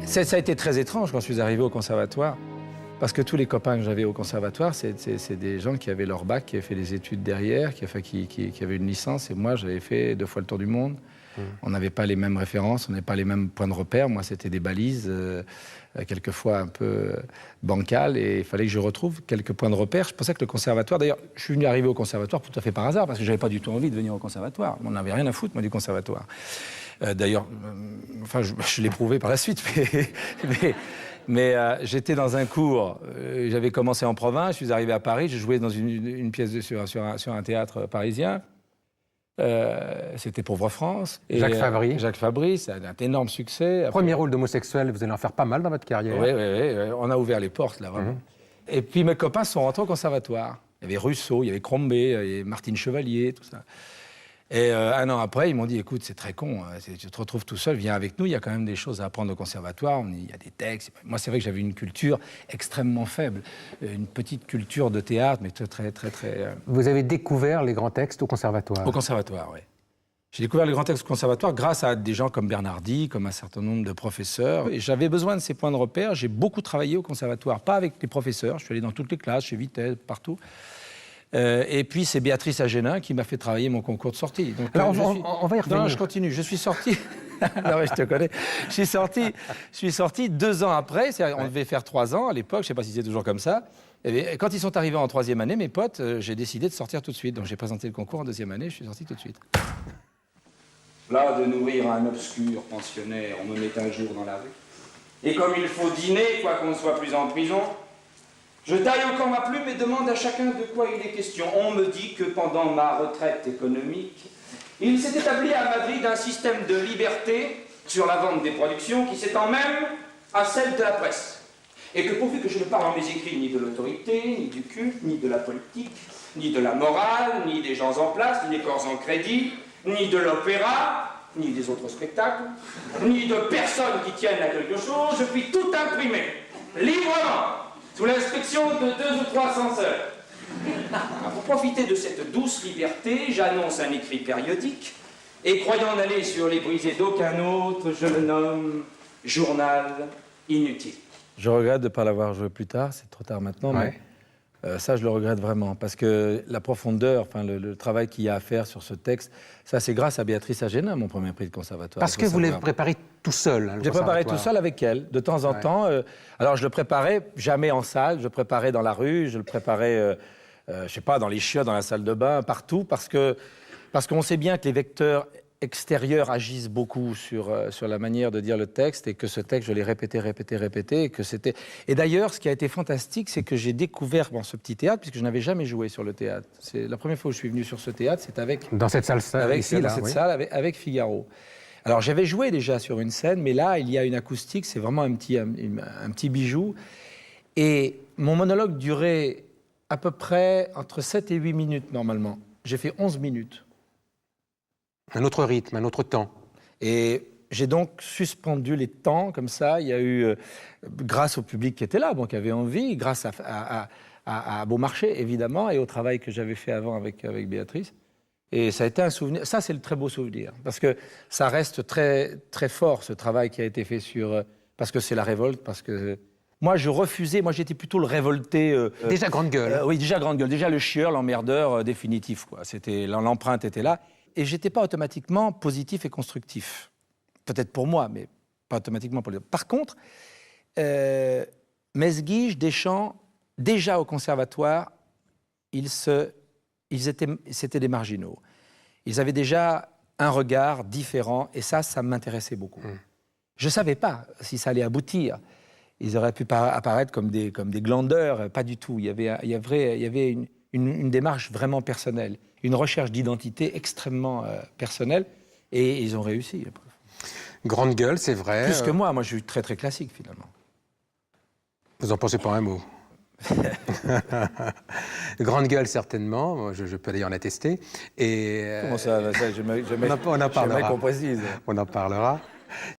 Ça a été très étrange quand je suis arrivé au conservatoire, parce que tous les copains que j'avais au conservatoire, c'est des gens qui avaient leur bac, qui avaient fait des études derrière, qui avaient une licence, et moi j'avais fait 2 fois le tour du monde. On n'avait pas les mêmes références, on n'avait pas les mêmes points de repère. Moi, c'était des balises, quelquefois un peu bancales, et il fallait que je retrouve quelques points de repère. Je pensais que le conservatoire... D'ailleurs, je suis venu arriver au conservatoire tout à fait par hasard, parce que je n'avais pas du tout envie de venir au conservatoire. On n'avait rien à foutre, moi, du conservatoire. D'ailleurs, enfin, je l'ai prouvé par la suite, mais j'étais dans un cours, j'avais commencé en province, je suis arrivé à Paris, j'ai joué dans une pièce sur un théâtre parisien. C'était Pauvre France. Et, Jacques Fabry. Jacques Fabry, c'est un énorme succès. Après, Premier rôle d'homosexuel, vous allez en faire pas mal dans votre carrière. Oui, on a ouvert les portes, là, vraiment. Et puis mes copains sont rentrés au conservatoire. Il y avait Rousseau, il y avait Crombé, il y avait Martine Chevalier, tout ça. Et 1 an après, ils m'ont dit, écoute, c'est très con, tu te retrouves tout seul, viens avec nous, il y a quand même des choses à apprendre au conservatoire, il y a des textes. Moi, c'est vrai que j'avais une culture extrêmement faible, une petite culture de théâtre, mais très... Vous avez découvert les grands textes au conservatoire. Au conservatoire, oui. J'ai découvert les grands textes au conservatoire grâce à des gens comme Bernardi, comme un certain nombre de professeurs. Et j'avais besoin de ces points de repère, j'ai beaucoup travaillé au conservatoire, pas avec les professeurs, je suis allé dans toutes les classes, chez Vitesse, partout. Et puis, c'est Béatrice Agénin qui m'a fait travailler mon concours de sortie. Donc, alors, on va y revenir. Non, je continue. Je suis sorti... non, mais je te connais. Je suis sorti 2 ans après. On devait faire 3 ans à l'époque. Je ne sais pas si c'est toujours comme ça. Et quand ils sont arrivés en 3e année, mes potes, j'ai décidé de sortir tout de suite. Donc, j'ai présenté le concours en 2e année. Je suis sorti tout de suite. Là, de nourrir un obscur pensionnaire, on me met un jour dans la rue. Et comme il faut dîner, quoi qu'on ne soit plus en prison, je taille encore ma plume et demande à chacun de quoi il est question. On me dit que pendant ma retraite économique, il s'est établi à Madrid un système de liberté sur la vente des productions qui s'étend même à celle de la presse. Et que pourvu que je ne parle en mes écrits ni de l'autorité, ni du culte, ni de la politique, ni de la morale, ni des gens en place, ni des corps en crédit, ni de l'opéra, ni des autres spectacles, ni de personnes qui tiennent à quelque chose, je puis tout imprimer, librement, sous l'inspection de 2 ou 3 censeurs. Pour profiter de cette douce liberté, j'annonce un écrit périodique, et croyant n'aller sur les brisées d'aucun autre, je le nomme Journal Inutile. Je regrette de ne pas l'avoir joué plus tard, c'est trop tard maintenant, mais ça, je le regrette vraiment, parce que la profondeur, enfin, le travail qu'il y a à faire sur ce texte, ça, c'est grâce à Béatrice Agénin, mon premier prix de conservatoire. Parce que vous l'avez préparé tout seul, hein, le J'ai préparé tout seul avec elle, de temps en temps. Alors, je le préparais jamais en salle, je le préparais dans la rue, je le préparais, je sais pas, dans les chiottes, dans la salle de bain, partout, parce qu'on sait bien que les vecteurs extérieurs agissent beaucoup sur la manière de dire le texte, et que ce texte, je l'ai répété, et que c'était... Et d'ailleurs, ce qui a été fantastique, c'est que j'ai découvert ce petit théâtre, puisque je n'avais jamais joué sur le théâtre. C'est la première fois où je suis venu sur ce théâtre, c'est avec... Dans cette salle, salle, avec Figaro. Alors, j'avais joué déjà sur une scène, mais là, il y a une acoustique, c'est vraiment un petit bijou. Et mon monologue durait à peu près entre 7 et 8 minutes, normalement. J'ai fait 11 minutes. Un autre rythme, un autre temps. Et j'ai donc suspendu les temps, comme ça. Il y a eu, grâce au public qui était là, qui avait envie, grâce à Beaumarchais, évidemment, et au travail que j'avais fait avant avec Béatrice. Et ça a été un souvenir. Ça, c'est le très beau souvenir. Parce que ça reste très, très fort, ce travail qui a été fait sur... parce que c'est la révolte, parce que... Moi, je refusais, j'étais plutôt le révolté... déjà grande gueule. Oui, déjà grande gueule. Déjà le chieur, l'emmerdeur définitif, quoi. L'empreinte était là. Et je n'étais pas automatiquement positif et constructif. Peut-être pour moi, mais pas automatiquement pour les autres. Par contre, Mesguige, Deschamps, déjà au conservatoire, c'était des marginaux. Ils avaient déjà un regard différent, et ça m'intéressait beaucoup. Je ne savais pas si ça allait aboutir. Ils auraient pu apparaître comme des glandeurs, pas du tout. Il y avait une démarche vraiment personnelle, une recherche d'identité extrêmement personnelle, et ils ont réussi. Grande gueule, c'est vrai. Plus que moi, je suis très très classique finalement. Vous en pensez pas un mot. Grande gueule, certainement, je peux d'ailleurs l'attester. Comment ça, on en parlera. qu'on précise. On en parlera.